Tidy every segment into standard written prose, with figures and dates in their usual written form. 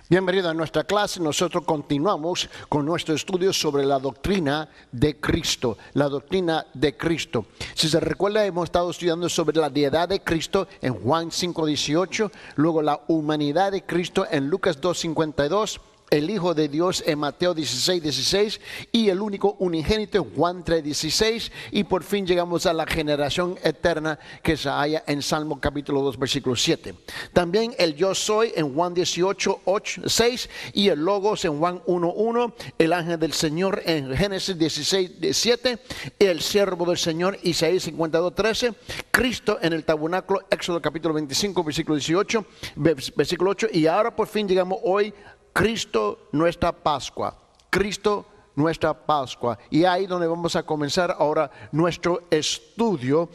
Bienvenido a nuestra clase. Nosotros continuamos con nuestro estudio sobre la doctrina de Cristo. La doctrina de Cristo. Si se recuerda, hemos estado estudiando sobre la deidad de Cristo en Juan 5:18, luego la humanidad de Cristo en Lucas 2:52, el Hijo de Dios en Mateo 16:16 y el único unigénito en Juan 3:16, y por fin llegamos a la generación eterna que se halla en Salmo capítulo 2 versículo 7. También el yo soy en Juan 18:6 y el Logos en Juan 1:1, el ángel del Señor en Génesis 16:7, el siervo del Señor Isaías 52:13, Cristo en el tabernáculo Éxodo capítulo 25 versículo 18, versículo 8, y ahora por fin llegamos hoy Cristo nuestra Pascua, Cristo nuestra Pascua. Y ahí donde vamos a comenzar ahora nuestro estudio.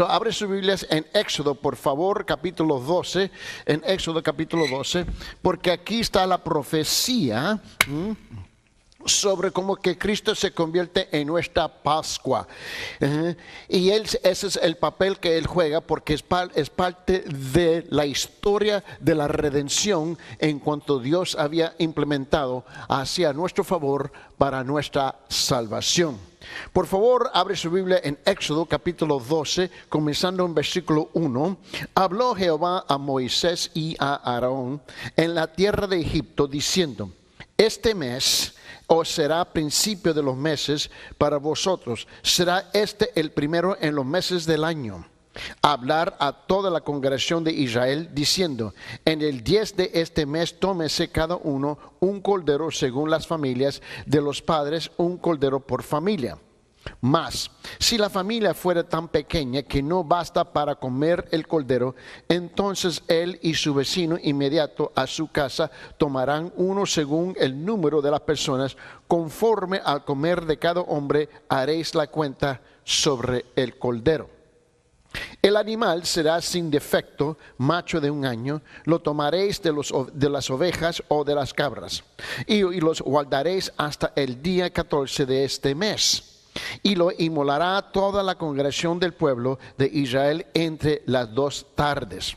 Abre sus Biblias en Éxodo, por favor, capítulo 12, en Éxodo capítulo 12, porque aquí está la profecía sobre cómo que Cristo se convierte en nuestra Pascua. Y ese es el papel que Él juega, porque es parte de la historia de la redención en cuanto Dios había implementado hacia nuestro favor para nuestra salvación. Por favor, abre su Biblia en Éxodo capítulo 12, comenzando en versículo 1. Habló Jehová a Moisés y a Aarón en la tierra de Egipto, diciendo: este mes os será principio de los meses para vosotros, será este el primero en los meses del año. Hablar a toda la congregación de Israel, diciendo: en el 10 de este mes tómese cada uno un cordero según las familias de los padres, un cordero por familia. Mas, si la familia fuera tan pequeña que no basta para comer el cordero, entonces él y su vecino inmediato a su casa tomarán uno según el número de las personas, conforme al comer de cada hombre haréis la cuenta sobre el cordero. El animal será sin defecto, macho de 1 año, lo tomaréis de las ovejas o de las cabras, y los guardaréis hasta el día 14 de este mes. Y lo inmolará toda la congregación del pueblo de Israel entre las 2 tardes.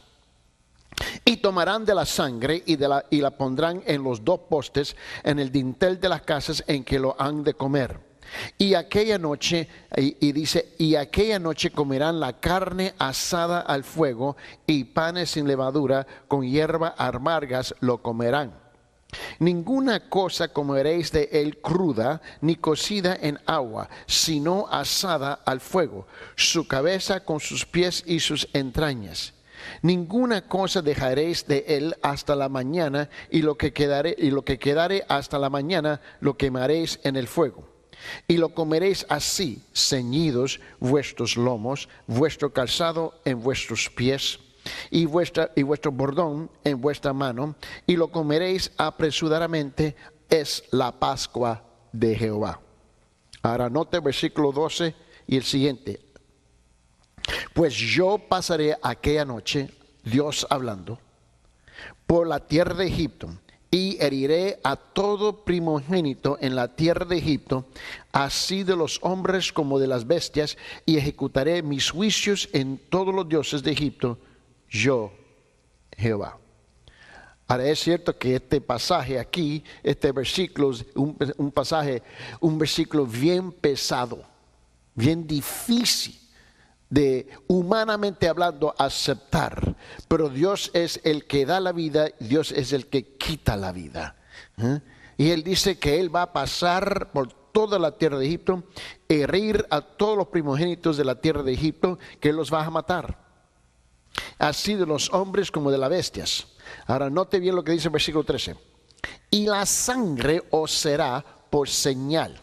Y tomarán de la sangre y la pondrán en los 2 postes en el dintel de las casas en que lo han de comer. Y aquella noche, y aquella noche comerán la carne asada al fuego, y panes sin levadura con hierbas amargas lo comerán. Ninguna cosa comeréis de él cruda, ni cocida en agua, sino asada al fuego, su cabeza con sus pies y sus entrañas. Ninguna cosa dejaréis de él hasta la mañana, y lo que quedare hasta la mañana lo quemaréis en el fuego. Y lo comeréis así, ceñidos vuestros lomos, vuestro calzado en vuestros pies, y vuestro bordón en vuestra mano, y lo comeréis apresuradamente, es la Pascua de Jehová. Ahora note el versículo 12 y el siguiente. Pues yo pasaré aquella noche, Dios hablando, por la tierra de Egipto, y heriré a todo primogénito en la tierra de Egipto, así de los hombres como de las bestias, y ejecutaré mis juicios en todos los dioses de Egipto, yo, Jehová. Ahora es cierto que este pasaje aquí, este versículo es un versículo bien pesado, bien difícil de, humanamente hablando, aceptar. Pero Dios es el que da la vida, Dios es el que quita la vida. Y Él dice que Él va a pasar por toda la tierra de Egipto, herir a todos los primogénitos de la tierra de Egipto, que Él los va a matar, así de los hombres como de las bestias. Ahora note bien lo que dice el versículo 13. Y la sangre os será por señal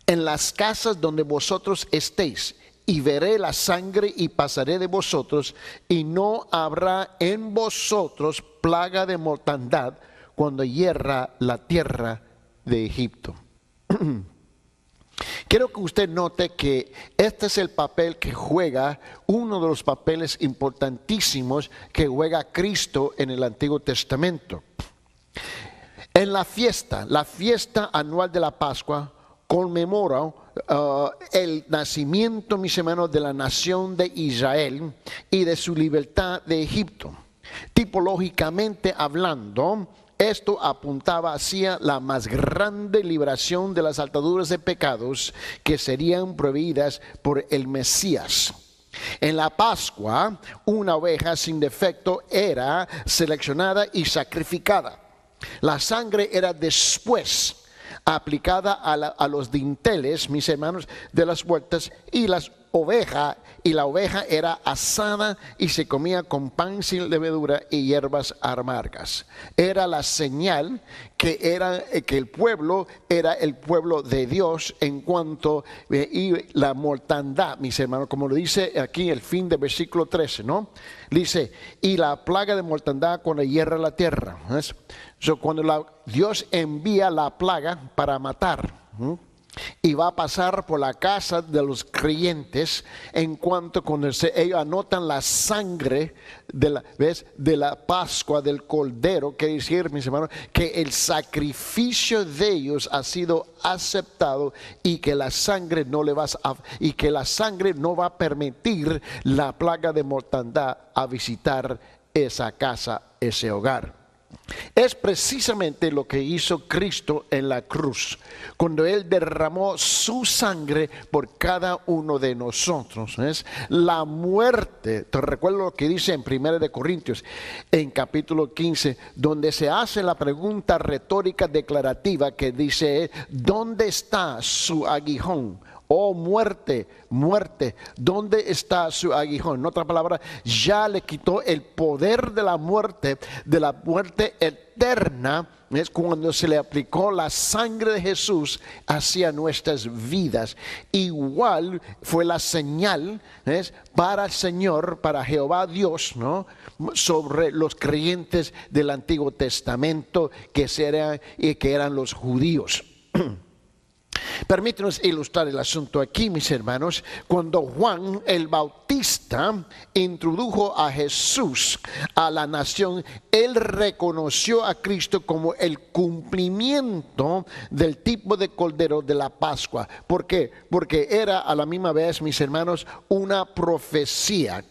en las casas donde vosotros estéis, y veré la sangre y pasaré de vosotros, y no habrá en vosotros plaga de mortandad cuando hierra la tierra de Egipto. Quiero que usted note que este es el papel que juega, uno de los papeles importantísimos que juega Cristo en el Antiguo Testamento. En la fiesta anual de la Pascua, conmemora el nacimiento, mis hermanos, de la nación de Israel y de su libertad de Egipto. Tipológicamente hablando, esto apuntaba hacia la más grande liberación de las ataduras de pecados que serían proveídas por el Mesías. En la Pascua, una oveja sin defecto era seleccionada y sacrificada. La sangre era después aplicada a los dinteles, mis hermanos, de las puertas, y la oveja era asada y se comía con pan sin levadura y hierbas amargas. Era la señal que el pueblo era el pueblo de Dios en cuanto y la mortandad, mis hermanos, como lo dice aquí el fin del versículo 13, ¿no? Dice, y la plaga de mortandad cuando hierra la tierra. Cuando Dios envía la plaga para matar, y va a pasar por la casa de los creyentes en cuanto cuando ellos anotan la sangre de la Pascua del Cordero, quiere decir, mis hermanos, que el sacrificio de ellos ha sido aceptado y que la sangre no va a permitir la plaga de mortandad a visitar esa casa, ese hogar. Es precisamente lo que hizo Cristo en la cruz, cuando Él derramó su sangre por cada uno de nosotros. ¿Ves? La muerte, te recuerdo lo que dice en 1 Corintios, en capítulo 15, donde se hace la pregunta retórica declarativa que dice, ¿dónde está su aguijón? Oh muerte, muerte, ¿dónde está su aguijón? En otra palabra, ya le quitó el poder de la muerte eterna. Es cuando se le aplicó la sangre de Jesús hacia nuestras vidas. Igual fue la señal, ¿ves?, para el Señor, para Jehová Dios, ¿no?, sobre los creyentes del Antiguo Testamento que eran los judíos. Permítanos ilustrar el asunto aquí, mis hermanos. Cuando Juan el Bautista introdujo a Jesús a la nación, él reconoció a Cristo como el cumplimiento del tipo de cordero de la Pascua. ¿Por qué? Porque era a la misma vez, mis hermanos, una profecía.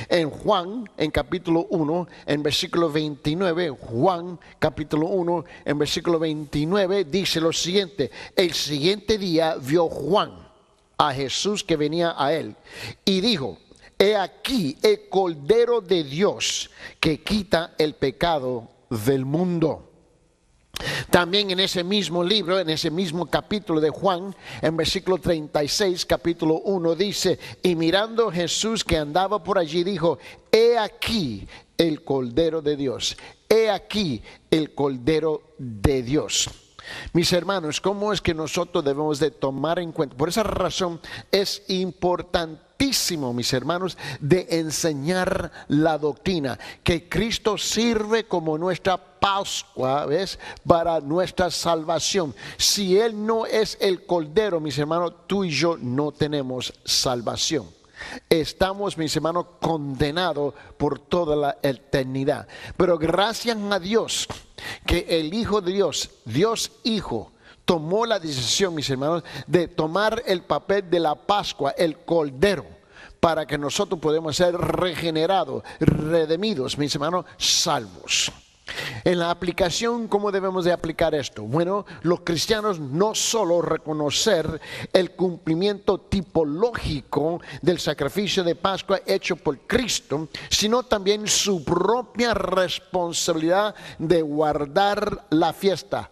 En Juan, en capítulo 1, en versículo 29, Juan capítulo 1, en versículo 29, dice lo siguiente: el siguiente día vio Juan a Jesús que venía a él y dijo, he aquí el Cordero de Dios que quita el pecado del mundo. También en ese mismo libro, en ese mismo capítulo de Juan, en versículo 36, capítulo 1, dice, y mirando Jesús que andaba por allí, dijo, he aquí el Cordero de Dios, he aquí el Cordero de Dios. Mis hermanos, ¿cómo es que nosotros debemos de tomar en cuenta? Por esa razón es importantísimo, mis hermanos, de enseñar la doctrina, que Cristo sirve como nuestra Pascua, ¿ves?, para nuestra salvación. Si Él no es el Cordero, mis hermanos, tú y yo no tenemos salvación. Estamos, mis hermanos, condenados por toda la eternidad. Pero gracias a Dios que el Hijo de Dios, Dios Hijo, tomó la decisión, mis hermanos, de tomar el papel de la Pascua, el Cordero, para que nosotros podamos ser regenerados, redimidos, mis hermanos, salvos. En la aplicación, ¿cómo debemos de aplicar esto? Bueno, los cristianos no solo reconocer el cumplimiento tipológico del sacrificio de Pascua hecho por Cristo, sino también su propia responsabilidad de guardar la fiesta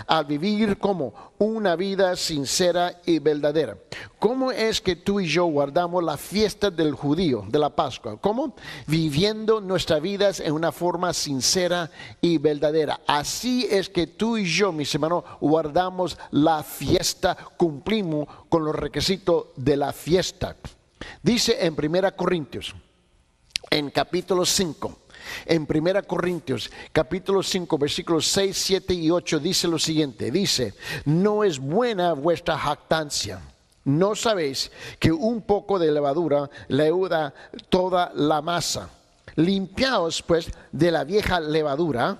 al vivir como una vida sincera y verdadera. ¿Cómo es que tú y yo guardamos la fiesta del judío, de la Pascua? ¿Cómo? Viviendo nuestras vidas en una forma sincera y verdadera. Así es que tú y yo, mis hermanos, guardamos la fiesta, cumplimos con los requisitos de la fiesta. Dice en 1 Corintios, en capítulo 5, en 1 Corintios, capítulo 5, versículos 6, 7 y 8, dice lo siguiente, dice, no es buena vuestra jactancia. ¿No sabéis que un poco de levadura leuda toda la masa? Limpiaos pues de la vieja levadura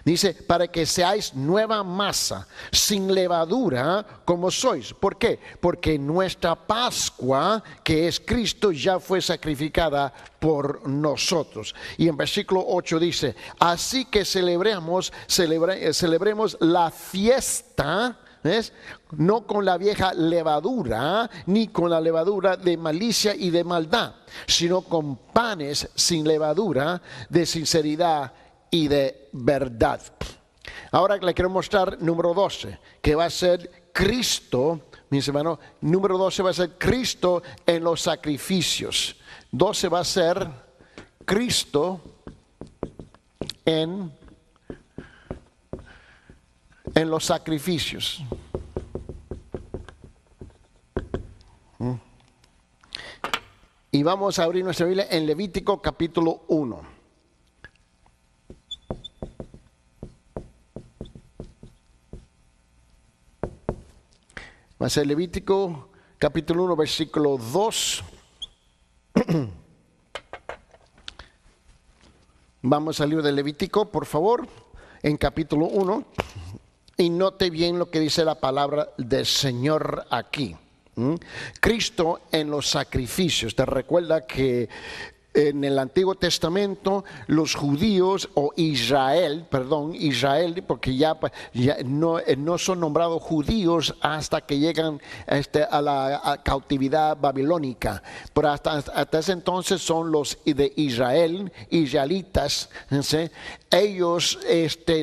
Dice, para que seáis nueva masa, sin levadura como sois. ¿Por qué? Porque nuestra Pascua, que es Cristo, ya fue sacrificada por nosotros. Y en versículo 8 dice, así que celebremos la fiesta, ¿ves? No con la vieja levadura, ni con la levadura de malicia y de maldad, sino con panes sin levadura, de sinceridad y de verdad. Ahora le quiero mostrar número 12, que va a ser Cristo, mis hermanos. Número 12 va a ser Cristo en los sacrificios. 12 va a ser Cristo en los sacrificios. Y vamos a abrir nuestra Biblia en Levítico capítulo 1. Va a ser Levítico capítulo 1, versículo 2. Vamos al libro de Levítico, por favor, en capítulo 1. Y note bien lo que dice la palabra del Señor aquí. Cristo en los sacrificios. Te recuerda que en el Antiguo Testamento los judíos, o Israel, porque ya no son nombrados judíos hasta que llegan a la cautividad babilónica, pero hasta ese entonces son los de Israel, israelitas, ¿sí? Ellos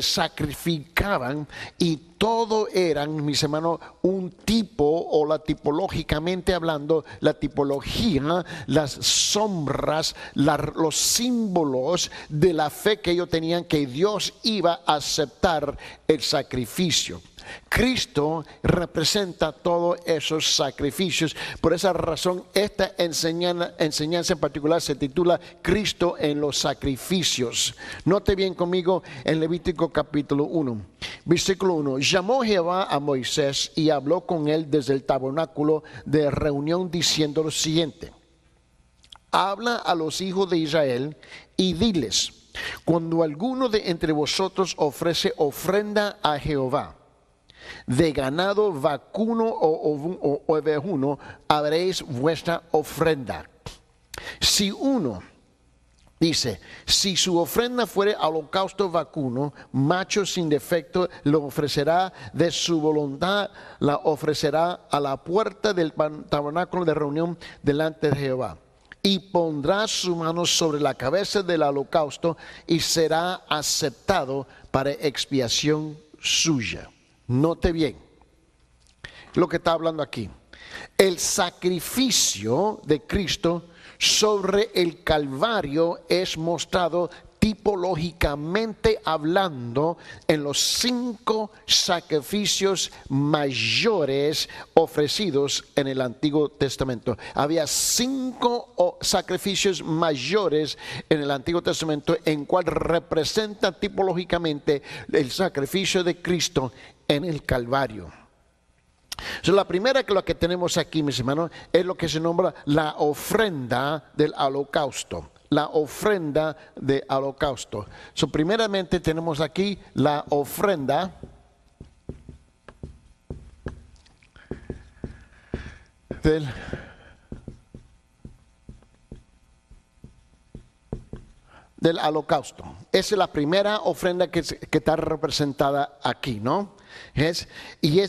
sacrificaban, y todo eran, mis hermanos, un tipo, o tipológicamente hablando, la tipología, las sombras, los símbolos de la fe que ellos tenían, que Dios iba a aceptar el sacrificio. Cristo representa todos esos sacrificios. Por esa razón, esta enseñanza en particular se titula Cristo en los sacrificios. Note bien conmigo en Levítico capítulo 1, versículo 1. Llamó Jehová a Moisés y habló con él desde el tabernáculo de reunión, diciendo lo siguiente: habla a los hijos de Israel y diles: cuando alguno de entre vosotros ofrece ofrenda a Jehová, de ganado vacuno o ovejuno, habréis vuestra ofrenda. Si uno, dice, si su ofrenda fuere holocausto vacuno, macho sin defecto, lo ofrecerá de su voluntad, la ofrecerá a la puerta del tabernáculo de reunión delante de Jehová. Y pondrá su mano sobre la cabeza del holocausto, y será aceptado para expiación suya. Note bien lo que está hablando aquí. El sacrificio de Cristo sobre el Calvario es mostrado tipológicamente hablando en los 5 sacrificios mayores ofrecidos en el Antiguo Testamento. Había 5 sacrificios mayores en el Antiguo Testamento, en cual representa tipológicamente el sacrificio de Cristo en el Calvario. La primera que lo que tenemos aquí, mis hermanos, es lo que se nombra la ofrenda del holocausto. La ofrenda de holocausto. Primeramente tenemos aquí la ofrenda del holocausto. Esa es la primera ofrenda que está representada aquí, ¿no? Y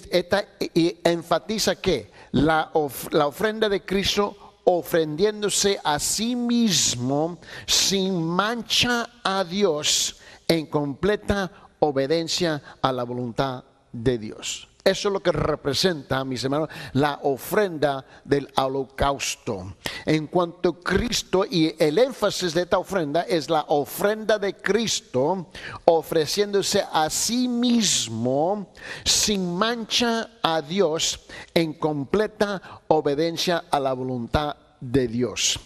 enfatiza que la ofrenda de Cristo, ofrendiéndose a sí mismo sin mancha a Dios, en completa obediencia a la voluntad de Dios. Eso es lo que representa, mis hermanos, la ofrenda del holocausto. En cuanto a Cristo, y el énfasis de esta ofrenda es la ofrenda de Cristo, ofreciéndose a sí mismo sin mancha a Dios, en completa obediencia a la voluntad de Dios.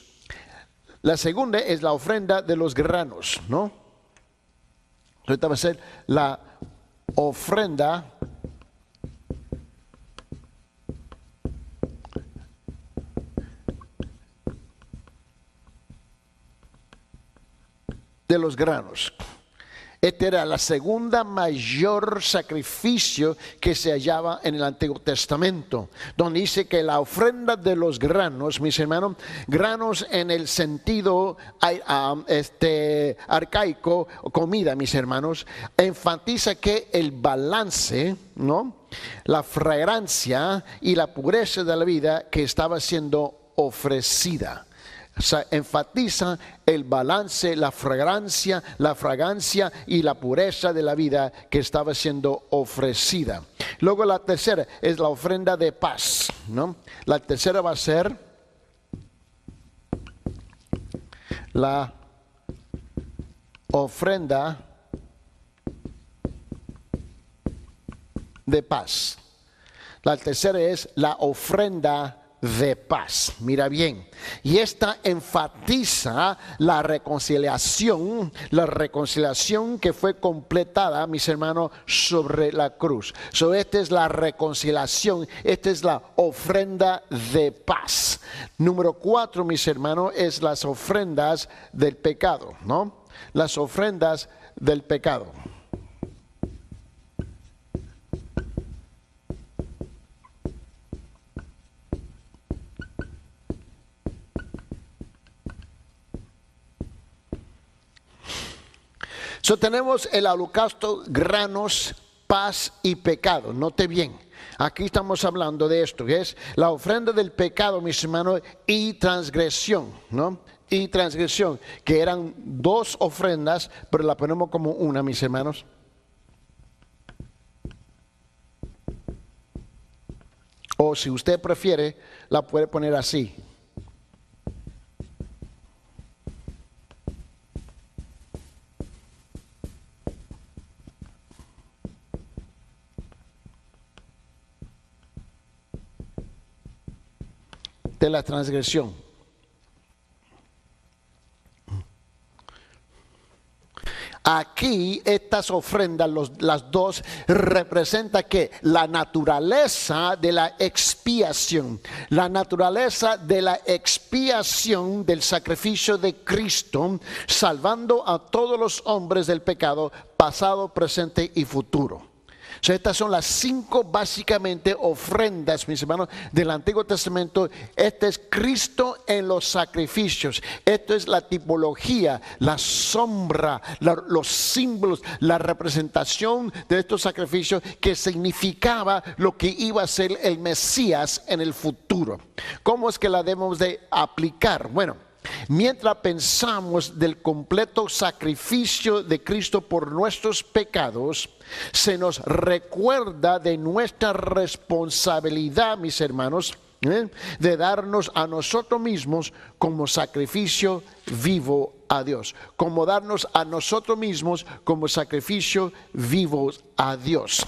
La segunda es la ofrenda de los granos, ¿no? Ahorita va a ser la ofrenda de los granos. Este era la segunda mayor sacrificio que se hallaba en el Antiguo Testamento, donde dice que la ofrenda de los granos, mis hermanos, granos en el sentido arcaico, comida, mis hermanos, enfatiza que el balance, ¿no?, la fragancia y la pureza de la vida que estaba siendo ofrecida. O sea, enfatiza el balance, la fragancia y la pureza de la vida que estaba siendo ofrecida. Luego la tercera es la ofrenda de paz, ¿no? La tercera va a ser la ofrenda de paz. La tercera es la ofrenda de paz. Mira bien, y esta enfatiza la reconciliación que fue completada, mis hermanos, sobre la cruz. Esta es la reconciliación, esta es la ofrenda de paz. Número 4, mis hermanos, es las ofrendas del pecado, ¿no? Las ofrendas del pecado. Tenemos el holocausto, granos, paz y pecado. Note bien, aquí estamos hablando de esto, que es la ofrenda del pecado, mis hermanos, y transgresión, ¿no? Y transgresión, que eran dos ofrendas, pero la ponemos como una, mis hermanos. O si usted prefiere, la puede poner así. De la transgresión. Aquí estas ofrendas, las dos, representan que la naturaleza de la expiación, del sacrificio de Cristo, salvando a todos los hombres del pecado, pasado, presente y futuro. Estas son las 5 básicamente ofrendas, mis hermanos, del Antiguo Testamento. Este es Cristo en los sacrificios. Esto es la tipología, la sombra, los símbolos, la representación de estos sacrificios que significaba lo que iba a ser el Mesías en el futuro. ¿Cómo es que la debemos de aplicar? Bueno, mientras pensamos del completo sacrificio de Cristo por nuestros pecados, se nos recuerda de nuestra responsabilidad, mis hermanos, de darnos a nosotros mismos como sacrificio vivo a Dios, como darnos a nosotros mismos como sacrificio vivo a Dios.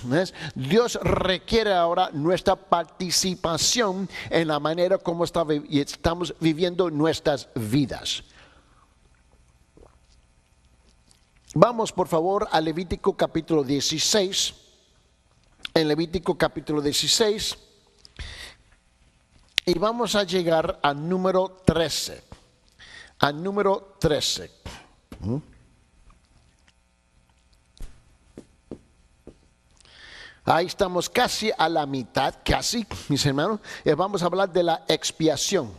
Dios requiere ahora nuestra participación en la manera como estamos viviendo nuestras vidas. Vamos por favor a Levítico capítulo 16. En Levítico capítulo 16. Y vamos a llegar al número 13. Al número 13. Ahí estamos casi a la mitad, casi, mis hermanos. Vamos a hablar de la expiación.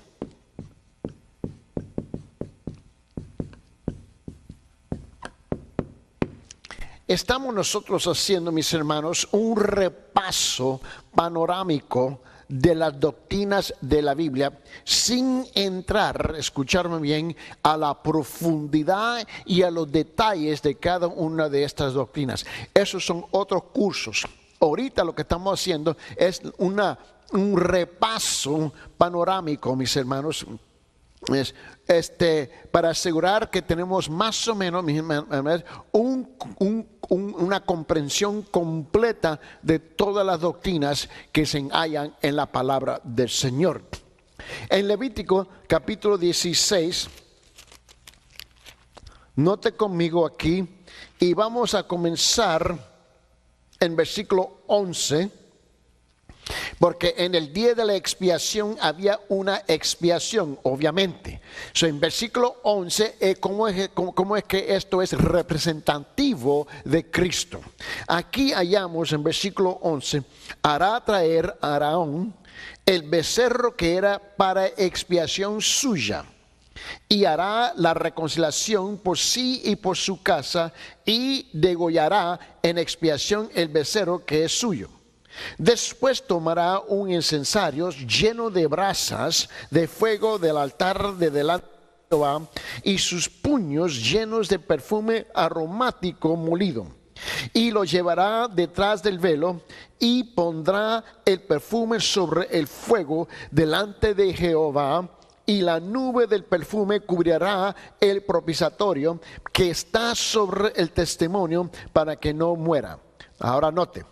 Estamos nosotros haciendo, mis hermanos, un repaso panorámico de las doctrinas de la Biblia, sin entrar, escucharme bien, a la profundidad y a los detalles de cada una de estas doctrinas. Esos son otros cursos. Ahorita lo que estamos haciendo es un repaso panorámico, mis hermanos, para asegurar que tenemos más o menos, mis hermanos, una comprensión completa de todas las doctrinas que se hallan en la palabra del Señor. En Levítico capítulo 16, note conmigo aquí y vamos a comenzar en versículo 11. porque en el día de la expiación había una expiación, obviamente. En versículo 11, ¿cómo es que esto es representativo de Cristo? Aquí hallamos en versículo 11, hará traer a Aarón el becerro que era para expiación suya, y hará la reconciliación por sí y por su casa, y degollará en expiación el becerro que es suyo. Después tomará un incensario lleno de brasas de fuego del altar de delante de Jehová, y sus puños llenos de perfume aromático molido, y lo llevará detrás del velo, y pondrá el perfume sobre el fuego delante de Jehová, y la nube del perfume cubrirá el propiciatorio que está sobre el testimonio, para que no muera. Ahora note,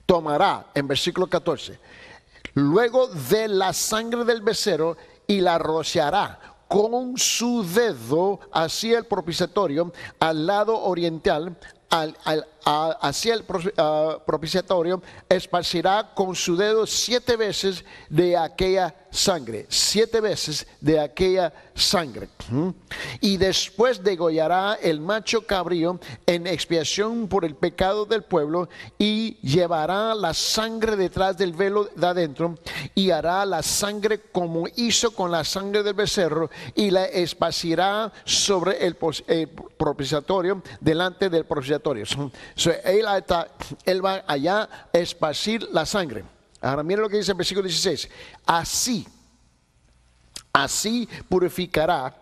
tomará, en versículo 14, luego de la sangre del becerro, y la rociará con su dedo hacia el propiciatorio al lado oriental, hacia el propiciatorio, esparcirá con su dedo 7 veces de aquella sangre, 7 veces de aquella sangre. Y después degollará el macho cabrío en expiación por el pecado del pueblo, y llevará la sangre detrás del velo de adentro, y hará la sangre como hizo con la sangre del becerro, y la esparcirá sobre el propiciatorio delante del propiciatorio. Él va allá a esparcir la sangre. Ahora miren lo que dice el versículo 16. Así purificará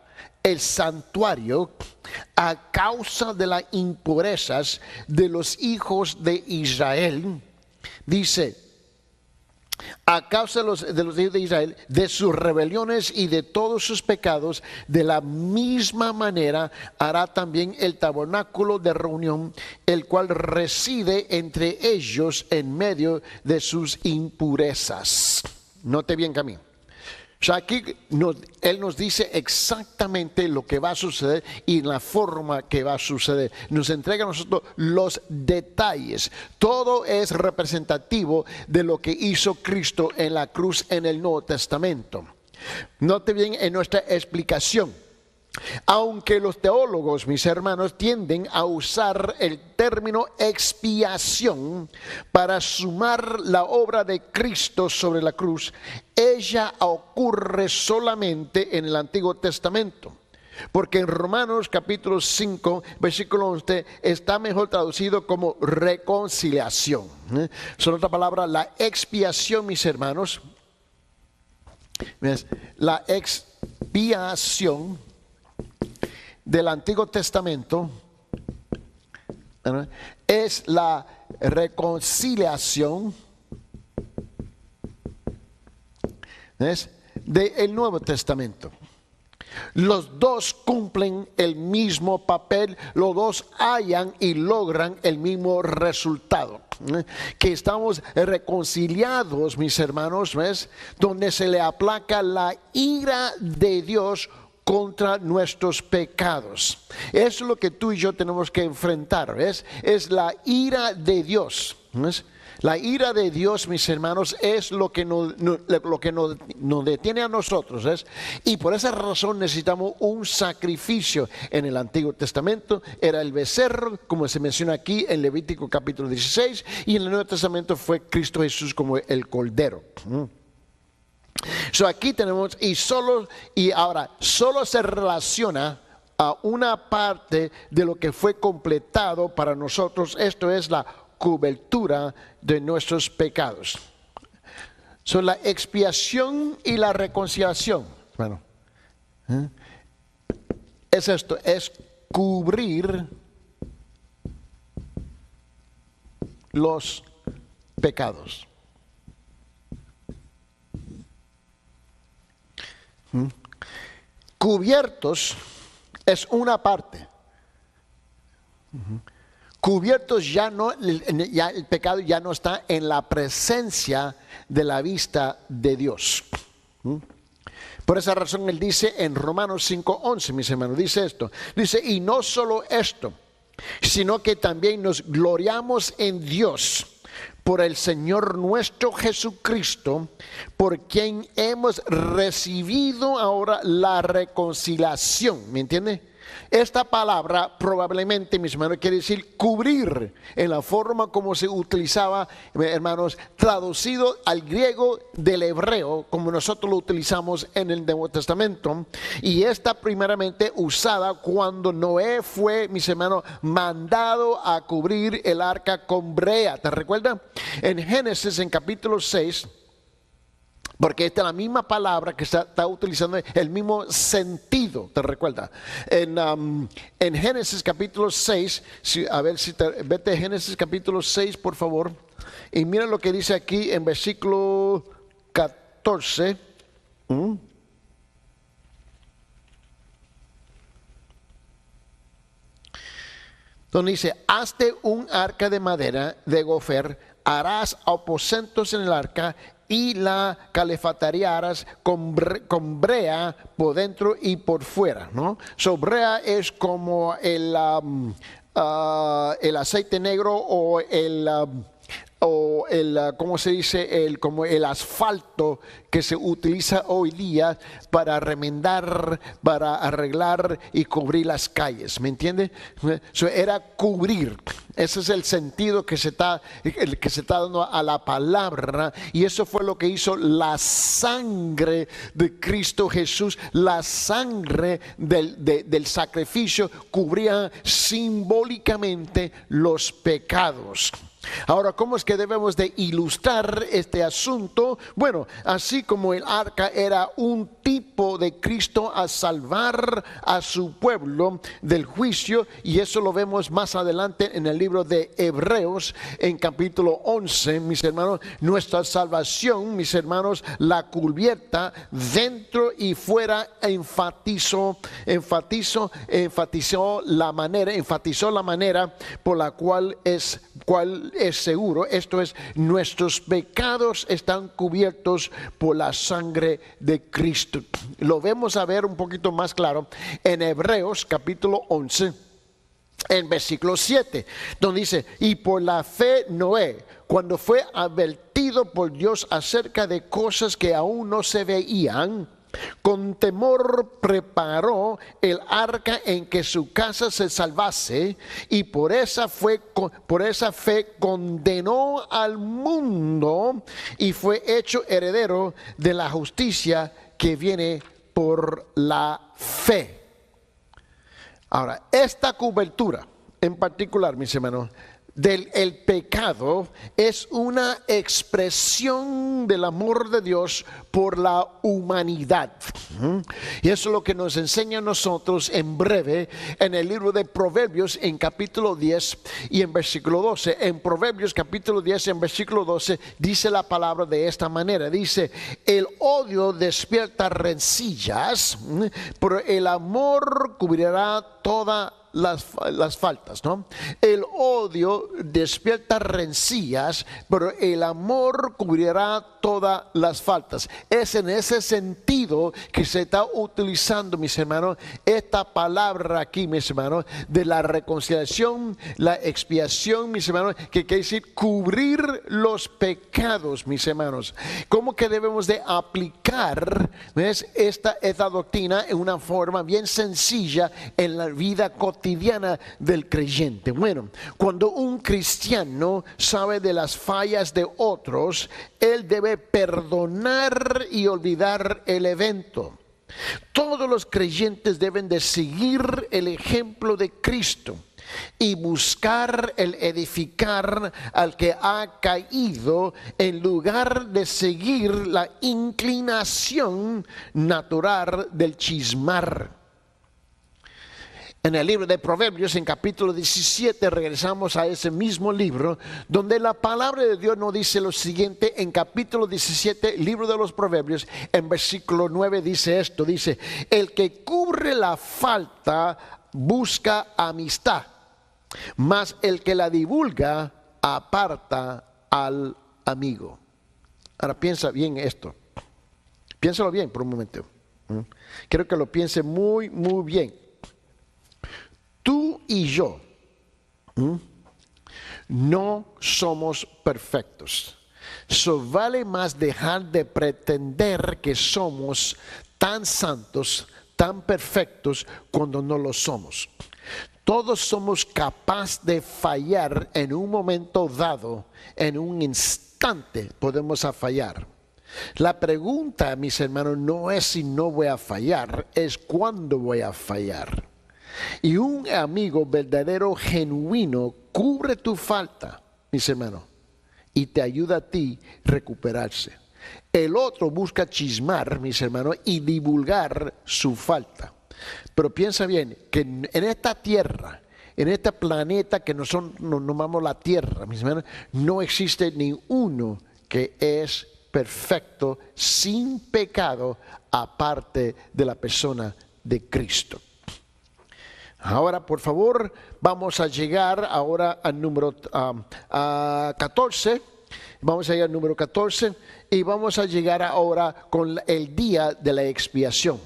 el santuario a causa de las impurezas de los hijos de Israel. Dice, a causa de los hijos de Israel, de sus rebeliones y de todos sus pecados, de la misma manera hará también el tabernáculo de reunión, el cual reside entre ellos en medio de sus impurezas. Note bien, Camilo. O sea, aquí Él nos dice exactamente lo que va a suceder y la forma que va a suceder. Nos entrega a nosotros los detalles. Todo es representativo de lo que hizo Cristo en la cruz en el Nuevo Testamento. Note bien en nuestra explicación. Aunque los teólogos, mis hermanos, tienden a usar el término expiación para sumar la obra de Cristo sobre la cruz, ella ocurre solamente en el Antiguo Testamento. Porque en Romanos capítulo 5, versículo 11, está mejor traducido como reconciliación. Son otra palabra, la expiación, mis hermanos. La expiación del Antiguo Testamento es la reconciliación del Nuevo Testamento. Los dos cumplen el mismo papel, los dos hallan y logran el mismo resultado. Que estamos reconciliados, mis hermanos, ¿ves? Donde se le aplaca la ira de Dios contra nuestros pecados. Eso es lo que tú y yo tenemos que enfrentar, ¿ves? Es la ira de Dios, ¿ves? La ira de Dios, mis hermanos, es lo que nos detiene a nosotros, ¿ves? Y por esa razón necesitamos un sacrificio. En el Antiguo Testamento era el becerro, como se menciona aquí en Levítico capítulo 16, y en el Nuevo Testamento fue Cristo Jesús como el Cordero. Aquí tenemos, y ahora solo se relaciona a una parte de lo que fue completado para nosotros. Esto es la cobertura de nuestros pecados. La expiación y la reconciliación, bueno, es esto, es cubrir los pecados. Cubiertos es una parte. Cubiertos ya el pecado ya no está en la presencia de la vista de Dios. Por esa razón él dice en Romanos 5:11, mis hermanos, dice esto. Dice, y no solo esto, sino que también nos gloriamos en Dios por el Señor nuestro Jesucristo, por quien hemos recibido ahora la reconciliación. ¿Me entiende? Esta palabra probablemente, mis hermanos, quiere decir cubrir, en la forma como se utilizaba, hermanos, traducido al griego del hebreo, como nosotros lo utilizamos en el Nuevo Testamento. Y esta primeramente usada cuando Noé fue, mis hermanos, mandado a cubrir el arca con brea. ¿Te recuerdas? En Génesis, en capítulo 6, porque esta es la misma palabra que está utilizando el mismo sentido, ¿te recuerdas? En Génesis capítulo 6, a ver si vete a Génesis capítulo 6, por favor. Y mira lo que dice aquí en versículo 14. Donde dice, hazte un arca de madera de gofer, harás aposentos en el arca y la calefactarías con brea por dentro y por fuera, ¿no? So, brea es como el aceite negro o ¿cómo se dice? Como el asfalto que se utiliza hoy día para remendar, para arreglar y cubrir las calles, ¿me entiende? So, era cubrir. Ese es el sentido que se está dando a la palabra, y eso fue lo que hizo la sangre de Cristo Jesús. La sangre del sacrificio cubría simbólicamente los pecados. Ahora, ¿cómo es que debemos de ilustrar este asunto? Bueno, así como el arca era un tipo de Cristo a salvar a su pueblo del juicio, y eso lo vemos más adelante en el libro de Hebreos, en capítulo 11, mis hermanos, nuestra salvación, mis hermanos, la cubierta dentro y fuera, enfatizó la manera por la cual es seguro. Esto es, nuestros pecados están cubiertos por la sangre de Cristo. Lo vemos a ver un poquito más claro en Hebreos capítulo 11, en versículo 7, donde dice, y por la fe Noé, cuando fue advertido por Dios acerca de cosas que aún no se veían, con temor preparó el arca en que su casa se salvase, y por esa fe condenó al mundo y fue hecho heredero de la justicia que viene por la fe. Ahora, esta cobertura en particular, mis hermanos, el pecado es una expresión del amor de Dios por la humanidad. Y eso es lo que nos enseña a nosotros en breve en el libro de Proverbios, en capítulo 10 y en versículo 12. En Proverbios capítulo 10 y en versículo 12 dice la palabra de esta manera. Dice, el odio despierta rencillas, pero el amor cubrirá todas las faltas, ¿no? El odio despierta rencillas, pero el amor cubrirá todas las faltas. Es en ese sentido que se está utilizando, mis hermanos, esta palabra aquí, mis hermanos, de la reconciliación, la expiación, mis hermanos, que quiere decir cubrir los pecados, mis hermanos. ¿Cómo que debemos de aplicar, ves, esta doctrina en una forma bien sencilla en la vida cotidiana del creyente? Bueno, cuando un cristiano sabe de las fallas de otros, él debe perdonar y olvidar el evento. Todos los creyentes deben de seguir el ejemplo de Cristo y buscar el edificar al que ha caído, en lugar de seguir la inclinación natural del chismar. En el libro de Proverbios, en capítulo 17, regresamos a ese mismo libro, donde la palabra de Dios nos dice lo siguiente. En capítulo 17, libro de los Proverbios, en versículo 9 dice esto, dice, el que cubre la falta busca amistad, mas el que la divulga aparta al amigo. Ahora piensa bien esto, piénsalo bien por un momento. Quiero que lo piense muy, muy bien. Tú y yo No somos perfectos. Vale más dejar de pretender que somos tan santos, tan perfectos, cuando no lo somos. Todos somos capaces de fallar en un momento dado, en un instante podemos fallar. La pregunta, mis hermanos, no es si no voy a fallar, es cuándo voy a fallar. Y un amigo verdadero, genuino, cubre tu falta, mis hermanos, y te ayuda a ti a recuperarse. El otro busca chismar, mis hermanos, y divulgar su falta. Pero piensa bien, que en esta tierra, en este planeta que nosotros nos llamamos la tierra, mis hermanos, no existe ni uno que es perfecto, sin pecado, aparte de la persona de Cristo. Ahora, por favor, vamos a llegar ahora al número 14. Vamos a llegar al número 14 y vamos a llegar ahora con el día de la expiación.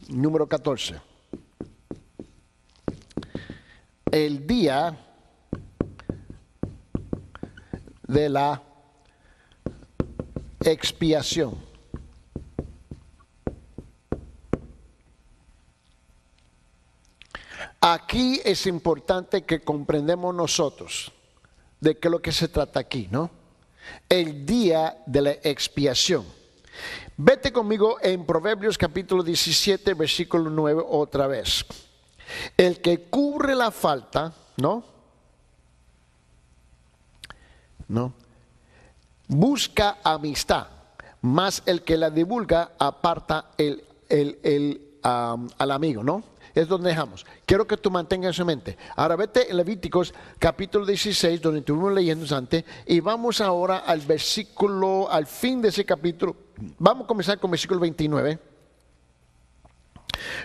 Número 14. El día de la expiación. Aquí es importante que comprendamos nosotros de qué es lo que se trata aquí, ¿no? El día de la expiación. Vete conmigo en Proverbios capítulo 17, versículo 9 otra vez. El que cubre la falta, ¿no? Busca amistad, mas el que la divulga aparta al amigo, ¿no? Es donde dejamos. Quiero que tú mantengas eso en mente. Ahora vete en Levíticos capítulo 16, donde estuvimos leyendo antes, y vamos ahora al versículo, al fin de ese capítulo. Vamos a comenzar con versículo 29.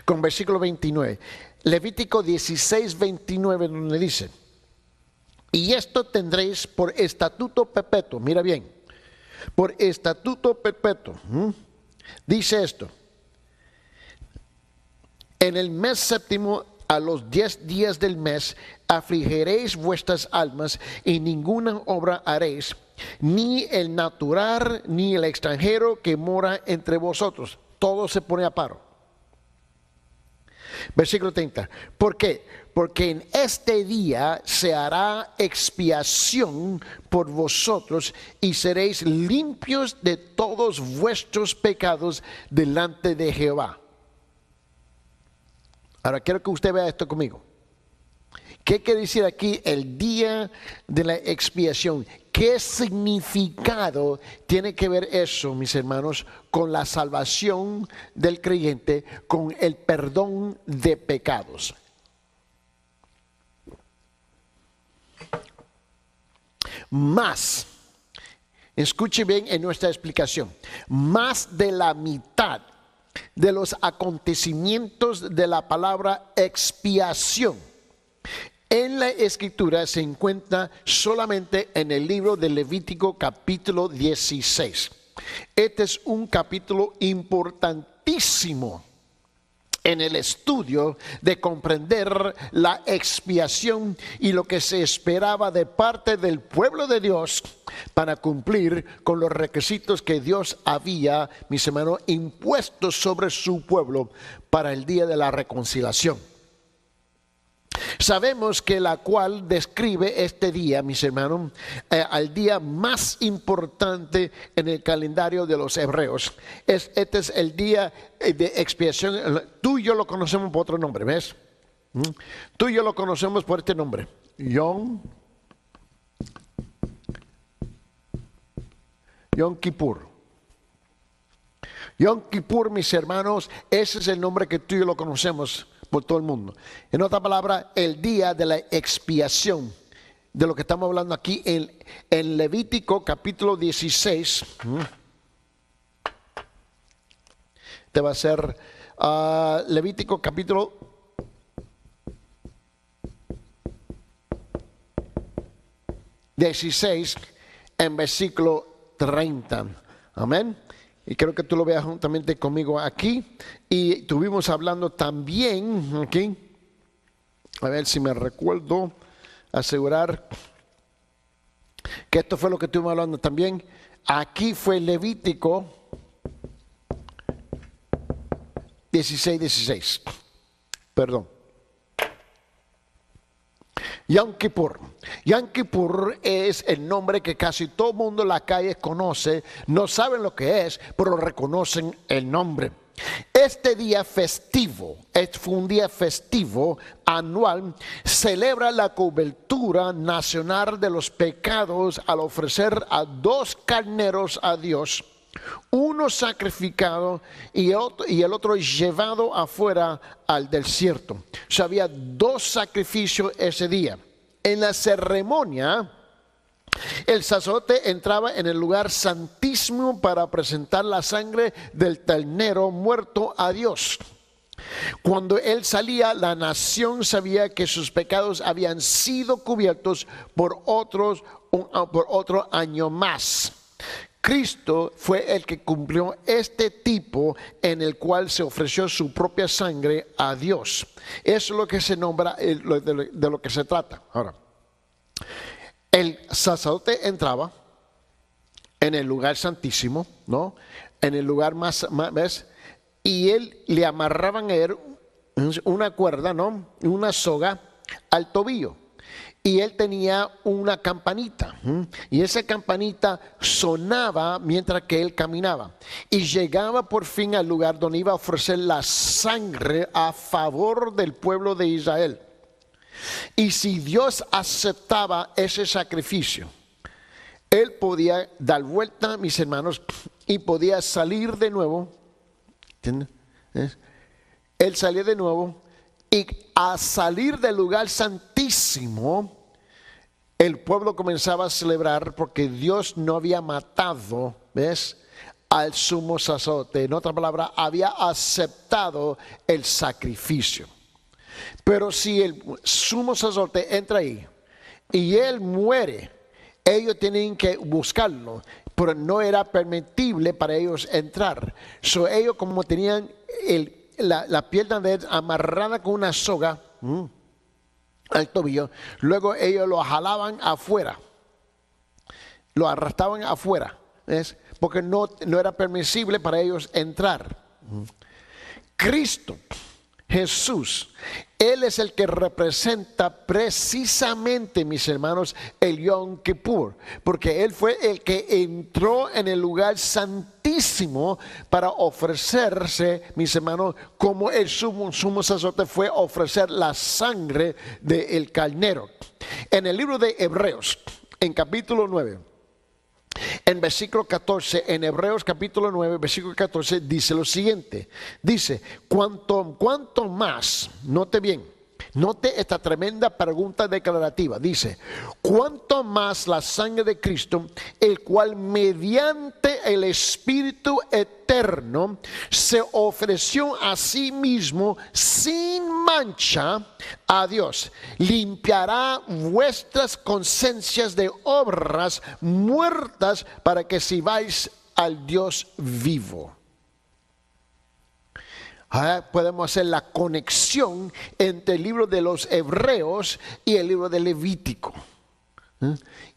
Con versículo 29. Levítico 16, 29, donde dice: y esto tendréis por estatuto perpetuo. Mira bien, por estatuto perpetuo. Dice esto: en el mes séptimo, a los 10 días del mes, afligiréis vuestras almas y ninguna obra haréis, ni el natural ni el extranjero que mora entre vosotros. Todo se pone a paro. Versículo 30. ¿Por qué? Porque en este día se hará expiación por vosotros y seréis limpios de todos vuestros pecados delante de Jehová. Ahora quiero que usted vea esto conmigo. ¿Qué quiere decir aquí el día de la expiación? ¿Qué significado tiene que ver eso, mis hermanos, con la salvación del creyente, con el perdón de pecados? Más, escuche bien en nuestra explicación, más de la mitad de los acontecimientos de la palabra expiación en la Escritura se encuentra solamente en el libro de Levítico capítulo 16. Este es un capítulo importantísimo en el estudio de comprender la expiación y lo que se esperaba de parte del pueblo de Dios para cumplir con los requisitos que Dios había, mis hermanos, impuestos sobre su pueblo para el día de la reconciliación. Sabemos que la cual describe este día, mis hermanos, al día más importante en el calendario de los hebreos. Este es el día de expiación. Tú y yo lo conocemos por otro nombre, ¿ves? Tú y yo lo conocemos por este nombre, Yom Kippur. Yom Kippur, mis hermanos, ese es el nombre que tú y yo lo conocemos por todo el mundo. En otra palabra, el día de la expiación, de lo que estamos hablando aquí en Levítico capítulo 16. Te va a ser Levítico capítulo 16 en versículo 30. Amén. Y creo que tú lo veas juntamente conmigo aquí. Y estuvimos hablando también aquí. A ver si me recuerdo. Asegurar. que esto fue lo que estuvimos hablando también. Aquí fue Levítico 16. Perdón. Yom Kippur. Yom Kippur es el nombre que casi todo el mundo en la calle conoce. No saben lo que es, pero reconocen el nombre. Este día festivo, fue un día festivo anual, celebra la cobertura nacional de los pecados al ofrecer a 2 carneros a Dios, uno sacrificado y el otro llevado afuera al desierto. O sea, había 2 sacrificios ese día. En la ceremonia, el sacerdote entraba en el lugar santísimo para presentar la sangre del ternero muerto a Dios. Cuando él salía, la nación sabía que sus pecados habían sido cubiertos por otro año más. Cristo fue el que cumplió este tipo en el cual se ofreció su propia sangre a Dios. Eso es lo que se nombra, de lo que se trata. Ahora, el sacerdote entraba en el lugar santísimo, ¿no? En el lugar más ¿ves? Y él le amarraban a él una cuerda, ¿no? Una soga al tobillo. Y él tenía una campanita, y esa campanita sonaba mientras que él caminaba. Y llegaba por fin al lugar donde iba a ofrecer la sangre a favor del pueblo de Israel. Y si Dios aceptaba ese sacrificio, él podía dar vuelta, mis hermanos, y podía salir de nuevo. ¿Entiendes? Él salía de nuevo. Y a salir del lugar santísimo, el pueblo comenzaba a celebrar porque Dios no había matado, ¿ves?, al sumo sacerdote. En otra palabra, había aceptado el sacrificio. Pero si el sumo sacerdote entra ahí y él muere, ellos tienen que buscarlo, pero no era permitible para ellos entrar. So, ellos, como tenían la pierna de él amarrada con una soga al tobillo, luego ellos lo jalaban afuera, lo arrastraban afuera, ¿ves? Porque no era permisible para ellos entrar. Cristo, Jesús, Él es el que representa precisamente, mis hermanos, el Yom Kippur, porque Él fue el que entró en el lugar santísimo para ofrecerse, mis hermanos, como el sumo sacerdote fue a ofrecer la sangre del carnero. En el libro de Hebreos, en capítulo 9, en versículo 14, en Hebreos capítulo 9, versículo 14, dice lo siguiente. Dice, cuanto más, note bien, note esta tremenda pregunta declarativa. Dice, cuanto más la sangre de Cristo, el cual mediante el Espíritu eterno se ofreció a sí mismo sin mancha a Dios, limpiará vuestras conciencias de obras muertas para que sirváis al Dios vivo. Ahora podemos hacer la conexión entre el libro de los Hebreos y el libro de Levítico.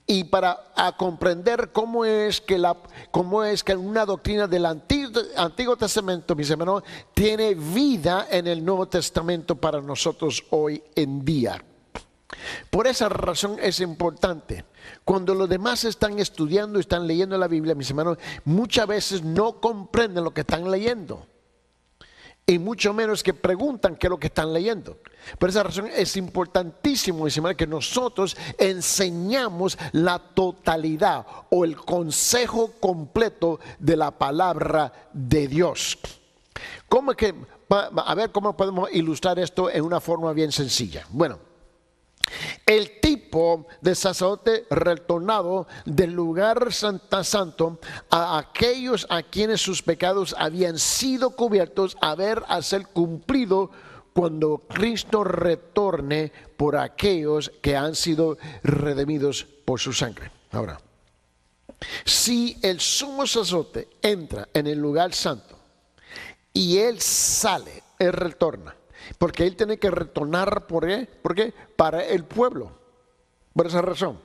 Y para comprender cómo es que una doctrina del Antiguo Testamento, mis hermanos, tiene vida en el Nuevo Testamento para nosotros hoy en día. Por esa razón es importante. Cuando los demás están estudiando y están leyendo la Biblia, mis hermanos, muchas veces no comprenden lo que están leyendo. Y mucho menos que preguntan qué es lo que están leyendo. Por esa razón es importantísimo, mis hermanos, que nosotros enseñamos la totalidad o el consejo completo de la palabra de Dios. A ver cómo podemos ilustrar esto en una forma bien sencilla. Bueno, el tipo de sacerdote retornado del lugar santo a aquellos a quienes sus pecados habían sido cubiertos a ser cumplido cuando Cristo retorne por aquellos que han sido redimidos por su sangre. Ahora, si el sumo sacerdote entra en el lugar santo y él sale, él retorna, porque él tiene que retornar, ¿por qué? Para el pueblo. Por esa razón,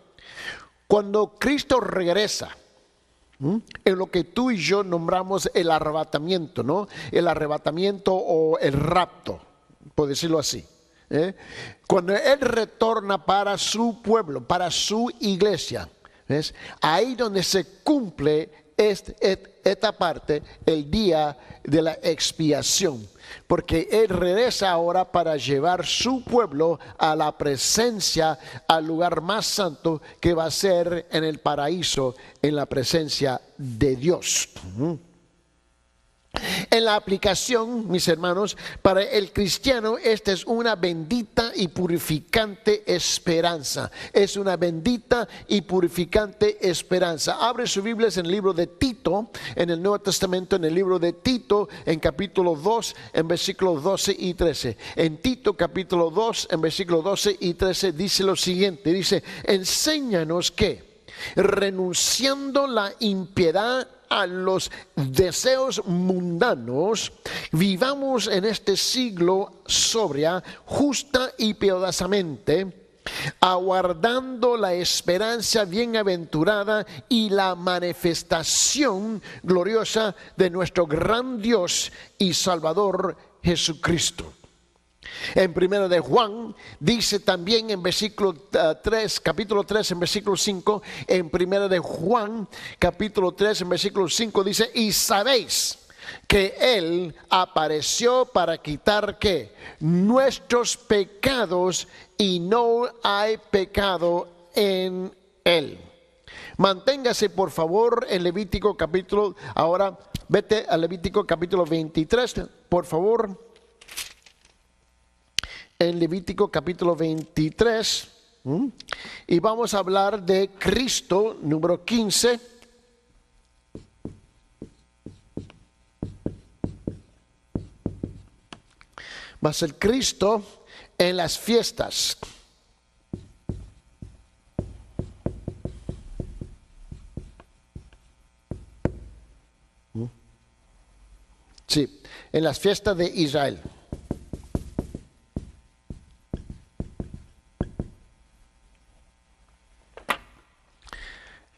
Cuando Cristo regresa, en lo que tú y yo nombramos el arrebatamiento, ¿no? El arrebatamiento o el rapto, por decirlo así. Cuando Él retorna para su pueblo, para su iglesia, ¿ves? Ahí donde se cumple esta parte, el día de la expiación, porque Él regresa ahora para llevar su pueblo a la presencia, al lugar más santo que va a ser en el paraíso, en la presencia de Dios. En la aplicación, mis hermanos, para el cristiano esta es una bendita y purificante esperanza. Es una bendita y purificante esperanza. Abre sus Biblias en el libro de Tito, en el Nuevo Testamento, en el libro de Tito, en capítulo 2, en versículos 12 y 13. En Tito capítulo 2, en versículos 12 y 13 dice lo siguiente, dice, enséñanos que, renunciando la impiedad a los deseos mundanos, vivamos en este siglo sobria, justa y piadosamente, aguardando la esperanza bienaventurada y la manifestación gloriosa de nuestro gran Dios y Salvador Jesucristo. En 1 de Juan dice también en versículo 3, capítulo 3 en versículo 5, en 1 de Juan capítulo 3 en versículo 5 dice, y sabéis que Él apareció para quitar ¿qué? Nuestros pecados, y no hay pecado en Él. Manténgase por favor en Levítico capítulo, ahora vete a Levítico capítulo 23, por favor. En Levítico capítulo 23, y vamos a hablar de Cristo, número 15. Va a ser Cristo en las fiestas. Sí, en las fiestas de Israel.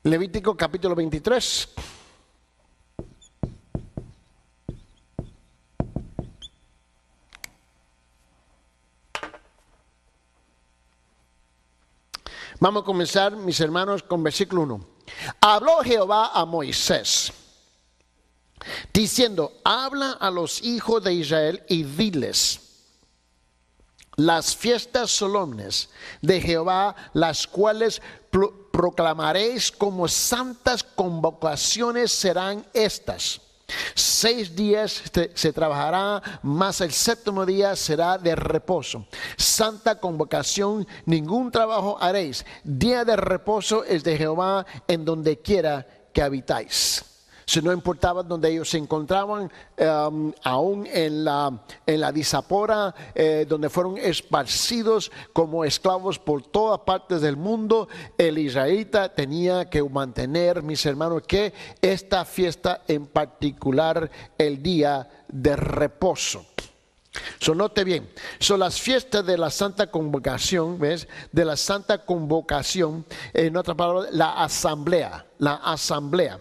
Levítico capítulo 23. Vamos a comenzar, mis hermanos, con versículo 1. Habló Jehová a Moisés, diciendo, habla a los hijos de Israel y diles, las fiestas solemnes de Jehová, las cuales proclamaréis como santas convocaciones serán estas. 6 días se trabajará, mas el séptimo día será de reposo. Santa convocación, ningún trabajo haréis. Día de reposo es de Jehová en donde quiera que habitáis. Si no importaba donde ellos se encontraban, aún en la Disapora, donde fueron esparcidos como esclavos por todas partes del mundo, el israelita tenía que mantener, mis hermanos, que esta fiesta en particular, el día de reposo. Note bien, son las fiestas de la Santa Convocación, ¿ves? De la Santa Convocación, en otra palabra, la asamblea.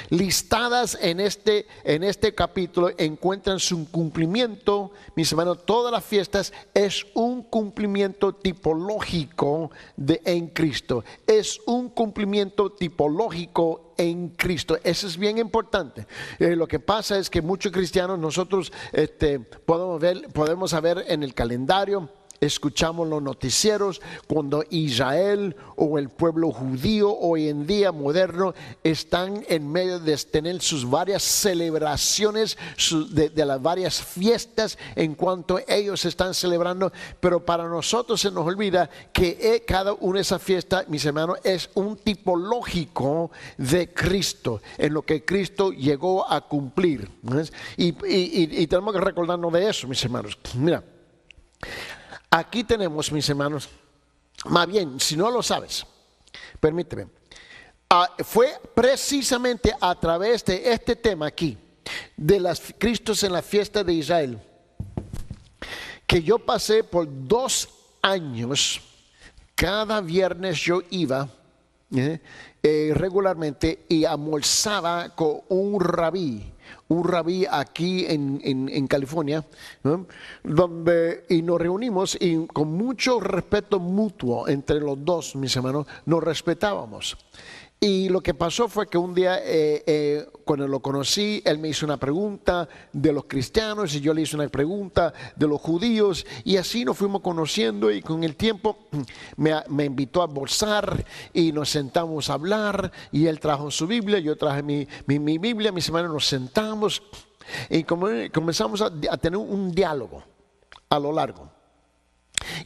Listadas en este capítulo encuentran su cumplimiento, mis hermanos. Todas las fiestas es un cumplimiento tipológico en Cristo. Es un cumplimiento tipológico en Cristo. Eso es bien importante. Lo que pasa es que muchos cristianos, nosotros podemos ver en el calendario, escuchamos los noticieros cuando Israel o el pueblo judío hoy en día moderno están en medio de tener sus varias celebraciones, de las varias fiestas en cuanto ellos están celebrando, pero para nosotros se nos olvida que cada una de esas fiestas, mis hermanos, es un tipológico de Cristo, en lo que Cristo llegó a cumplir. Y tenemos que recordarnos de eso, mis hermanos. Mira, aquí tenemos, mis hermanos, más bien, si no lo sabes, permíteme, fue precisamente a través de este tema aquí, de las Cristos en la fiesta de Israel, que yo pasé por 2 años, cada viernes yo iba regularmente y almorzaba con un rabí aquí en California, ¿no? Y nos reunimos y con mucho respeto mutuo entre los dos, mis hermanos, nos respetábamos. Y lo que pasó fue que un día, cuando lo conocí, él me hizo una pregunta de los cristianos y yo le hice una pregunta de los judíos, y así nos fuimos conociendo, y con el tiempo me invitó a almorzar y nos sentamos a hablar, y él trajo su Biblia, yo traje mi Biblia, mis hermanos, nos sentamos y comenzamos a tener un diálogo a lo largo.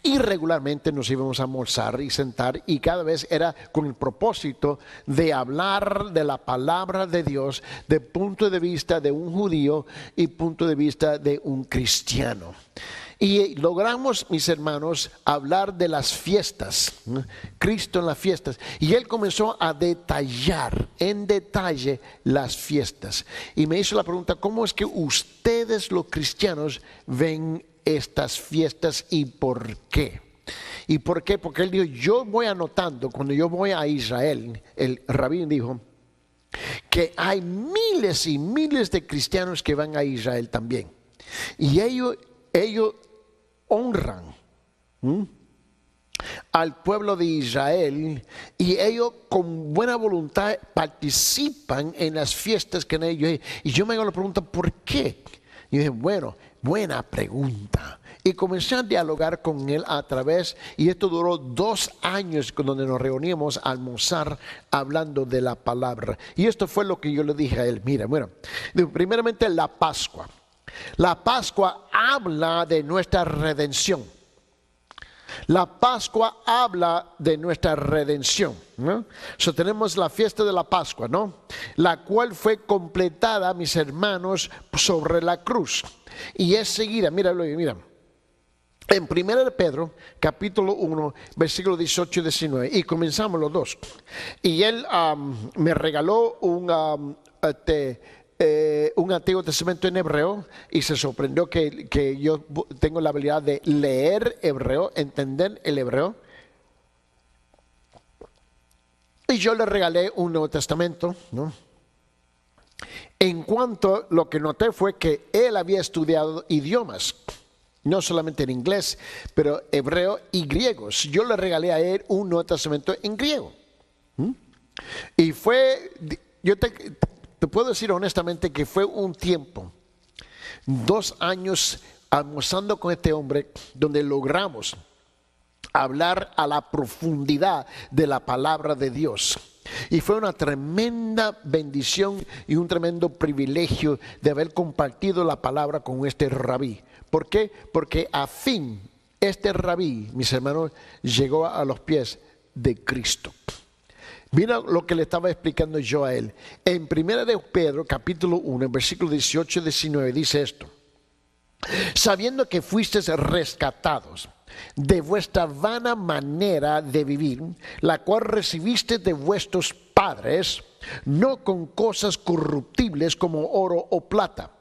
Y regularmente nos íbamos a almorzar y sentar, y cada vez era con el propósito de hablar de la palabra de Dios de punto de vista de un judío y punto de vista de un cristiano. Y logramos, mis hermanos, hablar de las fiestas, ¿no? Cristo en las fiestas. Y él comenzó a detallar en detalle las fiestas. Y me hizo la pregunta: ¿cómo es que ustedes los cristianos ven estas fiestas y por qué? ¿Y por qué? Porque él dijo: yo voy anotando, cuando yo voy a Israel, el rabí dijo que hay miles y miles de cristianos que van a Israel también. Y ellos honran al pueblo de Israel, y ellos con buena voluntad participan en las fiestas que ellos. Y yo me hago la pregunta: ¿por qué? Y dije: bueno, buena pregunta. Y comencé a dialogar con él a través, y esto duró 2 años, donde nos reuníamos a almorzar hablando de la palabra. Y esto fue lo que yo le dije a él: mira, bueno, primeramente la Pascua. La Pascua habla de nuestra redención. La Pascua habla de nuestra redención, ¿no? Tenemos la fiesta de la Pascua, ¿no? La cual fue completada, mis hermanos, sobre la cruz. Y es seguida, míralo, mira. En 1 de Pedro, capítulo 1, versículo 18 y 19. Y comenzamos los dos. Y él me regaló un Antiguo Testamento en hebreo, y se sorprendió que yo tengo la habilidad de leer hebreo, entender el hebreo. Y yo le regalé un Nuevo Testamento, ¿no? En cuanto, lo que noté fue que él había estudiado idiomas, no solamente en inglés, pero hebreo y griego. Yo le regalé a él un Nuevo Testamento en griego. Y fue, yo te puedo decir honestamente que fue un tiempo, 2 años almorzando con este hombre, donde logramos hablar a la profundidad de la palabra de Dios. Y fue una tremenda bendición y un tremendo privilegio de haber compartido la palabra con este rabí. ¿Por qué? Porque a fin este rabí, mis hermanos, llegó a los pies de Cristo. Mira lo que le estaba explicando yo a él. En 1 de Pedro, capítulo 1, en versículo 18 y 19, dice esto: sabiendo que fuisteis rescatados de vuestra vana manera de vivir, la cual recibiste de vuestros padres, no con cosas corruptibles como oro o plata,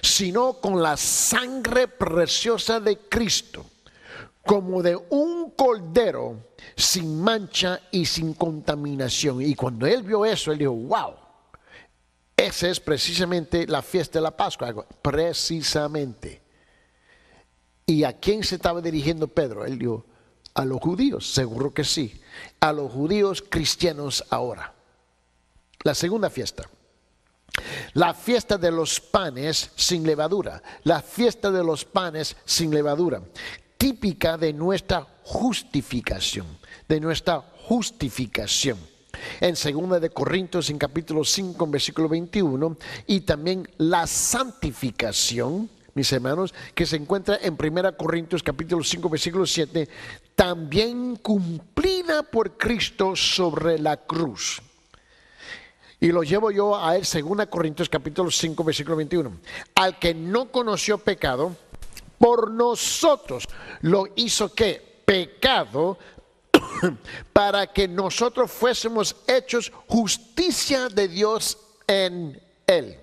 sino con la sangre preciosa de Cristo, como de un cordero sin mancha y sin contaminación. Y cuando él vio eso, él dijo: wow, esa es precisamente la fiesta de la Pascua. Precisamente. ¿Y a quién se estaba dirigiendo Pedro? Él dijo: a los judíos. Seguro que sí, a los judíos cristianos ahora. La segunda fiesta, la fiesta de los panes sin levadura. La fiesta de los panes sin levadura, típica de nuestra justificación, de nuestra justificación. En 2 de Corintios, en capítulo 5, en versículo 21, y también la santificación, mis hermanos, que se encuentra en 1 Corintios, capítulo 5, versículo 7, también cumplida por Cristo sobre la cruz. Y lo llevo yo a él, 2 Corintios, capítulo 5, versículo 21. Al que no conoció pecado, por nosotros lo hizo ¿qué? Pecado, para que nosotros fuésemos hechos justicia de Dios en él.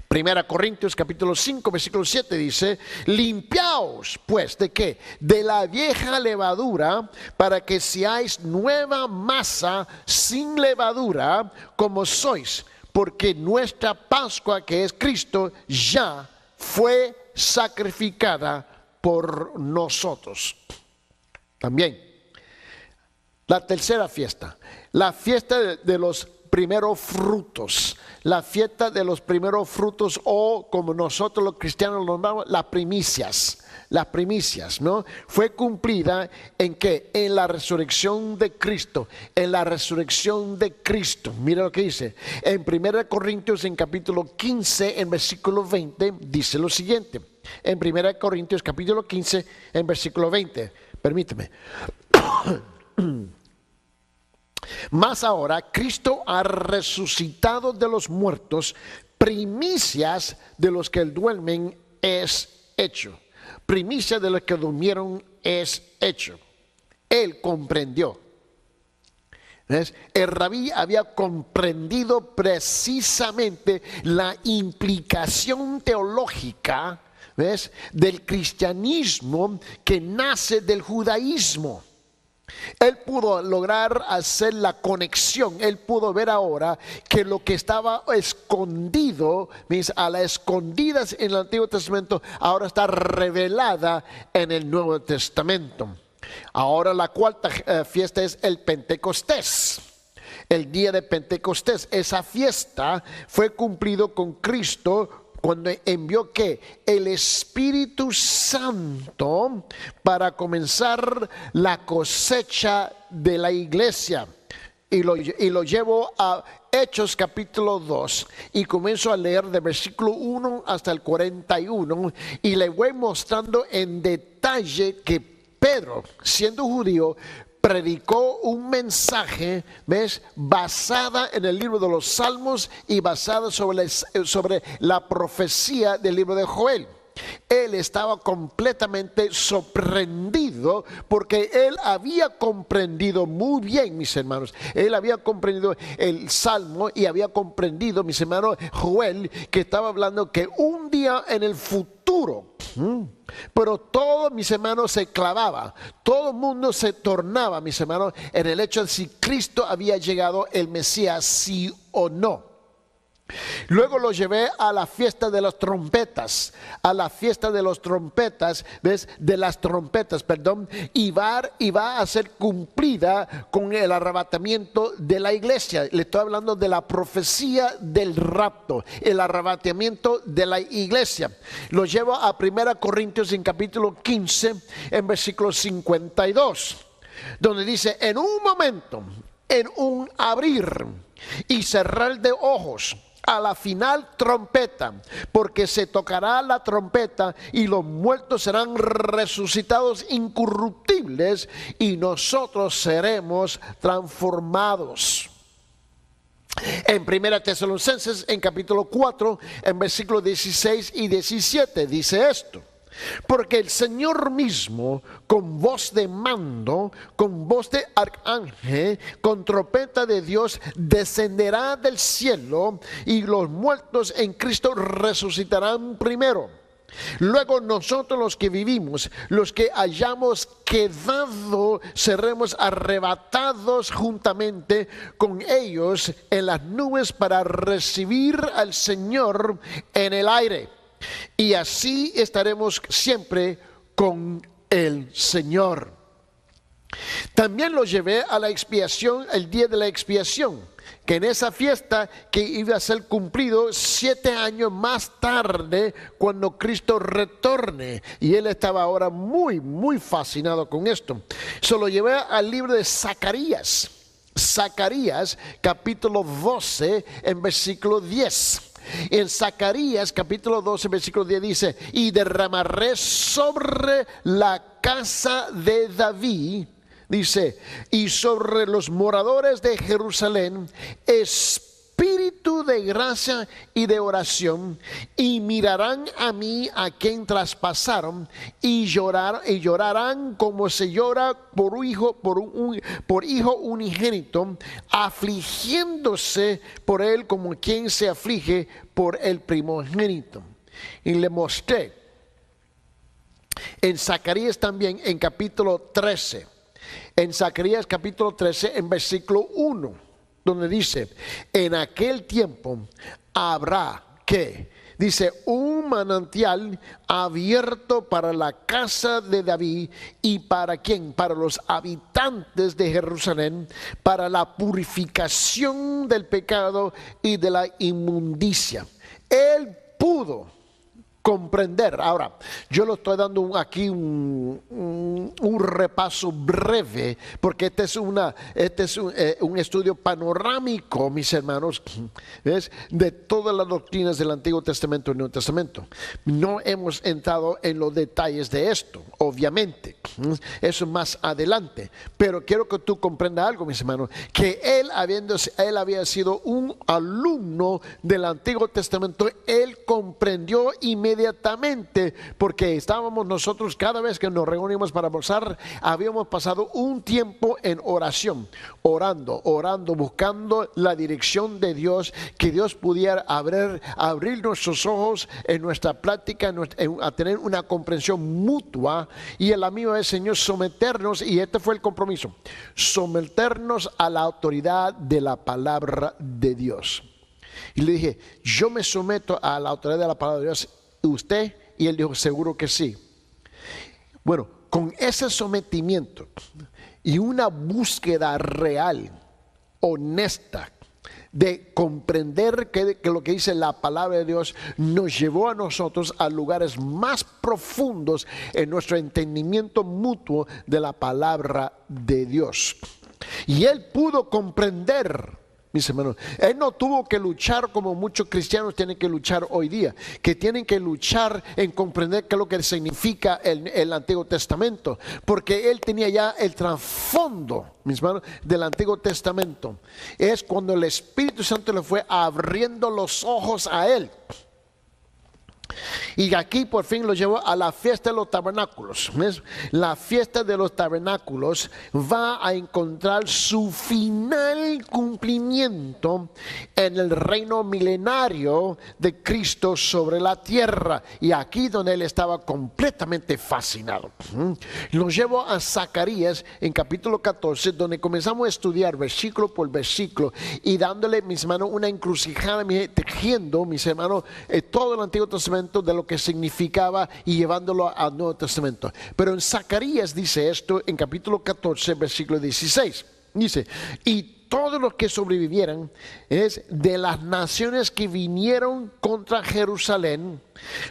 Primera Corintios capítulo 5 versículo 7 dice: limpiaos pues, ¿de qué? De la vieja levadura, para que seáis nueva masa sin levadura, como sois, porque nuestra Pascua, que es Cristo, ya fue sacrificada por nosotros. También la tercera fiesta, la fiesta de los primeros frutos, la fiesta de los primeros frutos, o como nosotros los cristianos lo llamamos, las primicias, ¿no? Fue cumplida en que en la resurrección de Cristo, en la resurrección de Cristo. Mira lo que dice en 1 Corintios en capítulo 15 en versículo 20, dice lo siguiente. En 1 Corintios capítulo 15 en versículo 20, permíteme. Mas ahora Cristo ha resucitado de los muertos, primicias de los que duermen es hecho. Primicia de los que durmieron es hecho. Él comprendió. ¿Ves? El rabí había comprendido precisamente la implicación teológica, ¿ves?, del cristianismo que nace del judaísmo. Él pudo lograr hacer la conexión. Él pudo ver ahora que lo que estaba escondido, a las escondidas en el Antiguo Testamento, ahora está revelada en el Nuevo Testamento. Ahora la cuarta fiesta es el Pentecostés. El día de Pentecostés. Esa fiesta fue cumplido con Cristo cuando envió ¿qué? El Espíritu Santo para comenzar la cosecha de la iglesia. Y lo llevo a Hechos capítulo 2 y comienzo a leer de versículo 1 hasta el 41 y le voy mostrando en detalle que Pedro, siendo judío, predicó un mensaje, ¿ves?, basada en el libro de los Salmos y basada sobre la profecía del libro de Joel. Él estaba completamente sorprendido porque él había comprendido muy bien, mis hermanos. Él había comprendido el Salmo y había comprendido, mis hermanos, Joel, que estaba hablando que un día en el futuro, pero todo, mis hermanos, se clavaba, todo el mundo se tornaba, mis hermanos, en el hecho de si Cristo había llegado, el Mesías, sí o no. Luego lo llevé a la fiesta de las trompetas, ¿ves? De las trompetas, perdón, y va a ser cumplida con el arrebatamiento de la iglesia. Le estoy hablando de la profecía del rapto, el arrebatamiento de la iglesia. Lo llevo a 1 Corintios en capítulo 15, en versículo 52, donde dice: en un momento, en un abrir y cerrar de ojos, a la final trompeta, porque se tocará la trompeta y los muertos serán resucitados incorruptibles y nosotros seremos transformados. En 1 Tesalonicenses, en capítulo 4, en versículos 16 y 17, dice esto: porque el Señor mismo, con voz de mando, con voz de arcángel, con trompeta de Dios, descenderá del cielo, y los muertos en Cristo resucitarán primero. Luego nosotros, los que vivimos, los que hayamos quedado, seremos arrebatados juntamente con ellos en las nubes para recibir al Señor en el aire. Y así estaremos siempre con el Señor. También lo llevé a la expiación, el día de la expiación, que en esa fiesta que iba a ser cumplido 7 años más tarde, cuando Cristo retorne. Y él estaba ahora muy, muy fascinado con esto. Se lo llevé al libro de Zacarías. Zacarías capítulo 12 en versículo 10. En Zacarías capítulo 12 versículo 10 dice: y derramaré sobre la casa de David, dice, y sobre los moradores de Jerusalén, espíritu espíritu de gracia y de oración, y mirarán a mí a quien traspasaron, y llorarán como se llora por hijo unigénito, afligiéndose por él como quien se aflige por el primogénito. Y le mostré en Zacarías también, en capítulo 13, en Zacarías capítulo 13, en versículo 1, donde dice: en aquel tiempo habrá, ¿qué? Dice, un manantial abierto para la casa de David. ¿Y para quién? Para los habitantes de Jerusalén, para la purificación del pecado y de la inmundicia. Él pudo comprender. Ahora, yo lo estoy dando aquí un repaso breve, porque este es un estudio panorámico, mis hermanos, ¿ves?, de todas las doctrinas del Antiguo Testamento y Nuevo Testamento. No hemos entrado en los detalles de esto, obviamente, eso más adelante, pero quiero que tú comprendas algo, mis hermanos, que él había sido un alumno del Antiguo Testamento. Él comprendió inmediatamente, porque estábamos nosotros, cada vez que nos reunimos para almorzar, habíamos pasado un tiempo en oración, orando, buscando la dirección de Dios, que Dios pudiera abrir nuestros ojos en nuestra plática, a tener una comprensión mutua, y a la misma vez, Señor, someternos, y este fue el compromiso, someternos a la autoridad de la palabra de Dios. Y le dije, yo me someto a la autoridad de la palabra de Dios, ¿usted? Y él dijo, seguro que sí. Bueno, con ese sometimiento y una búsqueda real, honesta, de comprender que lo que dice la palabra de Dios, nos llevó a nosotros a lugares más profundos en nuestro entendimiento mutuo de la palabra de Dios. Y él pudo comprender, mis hermanos, él no tuvo que luchar como muchos cristianos tienen que luchar hoy día, que tienen que luchar en comprender qué es lo que significa el Antiguo Testamento, porque él tenía ya el trasfondo, mis hermanos, del Antiguo Testamento. Es cuando el Espíritu Santo le fue abriendo los ojos a él. Y aquí por fin lo llevó a la fiesta de los tabernáculos. ¿Ves? La fiesta de los tabernáculos va a encontrar su final cumplimiento en el reino milenario de Cristo sobre la tierra. Y aquí donde él estaba completamente fascinado. Lo llevo a Zacarías en capítulo 14, donde comenzamos a estudiar versículo por versículo y dándole, mis hermanos, una encrucijada, tejiendo, mis hermanos, todo el Antiguo Testamento, de lo que significaba y llevándolo al Nuevo Testamento. Pero en Zacarías dice esto en capítulo 14, versículo 16. Dice, y todos los que sobrevivieran de las naciones que vinieron contra Jerusalén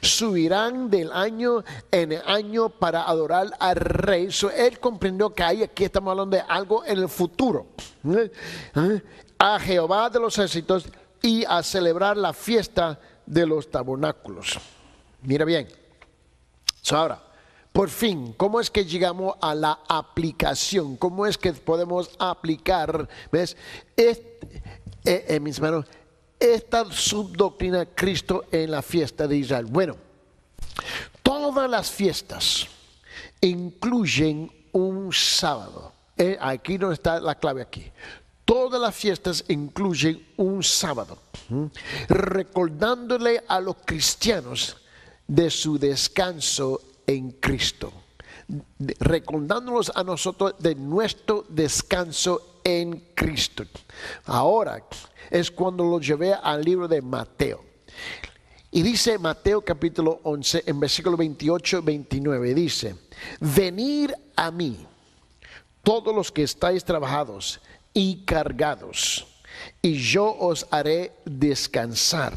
subirán del año en año para adorar al rey. Él comprendió que aquí estamos hablando de algo en el futuro. A Jehová de los ejércitos y a celebrar la fiesta de los tabernáculos. Mira bien. Ahora, por fin, ¿cómo es que llegamos a la aplicación? ¿Cómo es que podemos aplicar, ves, mis hermanos, esta subdoctrina de Cristo en la fiesta de Israel? Bueno, todas las fiestas incluyen un sábado. Aquí no está la clave aquí. Todas las fiestas incluyen un sábado, recordándole a los cristianos de su descanso en Cristo, recordándonos a nosotros de nuestro descanso en Cristo. Ahora es cuando lo llevé al libro de Mateo. Y dice Mateo capítulo 11 en versículo 28-29, dice, venid a mí todos los que estáis trabajados y cargados, y yo os haré descansar.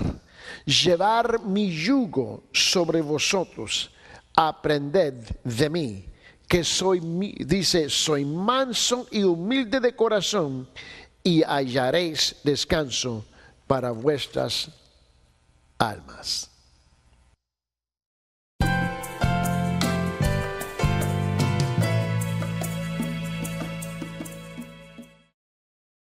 Llevar mi yugo sobre vosotros, aprended de mí, que soy manso y humilde de corazón, y hallaréis descanso para vuestras almas.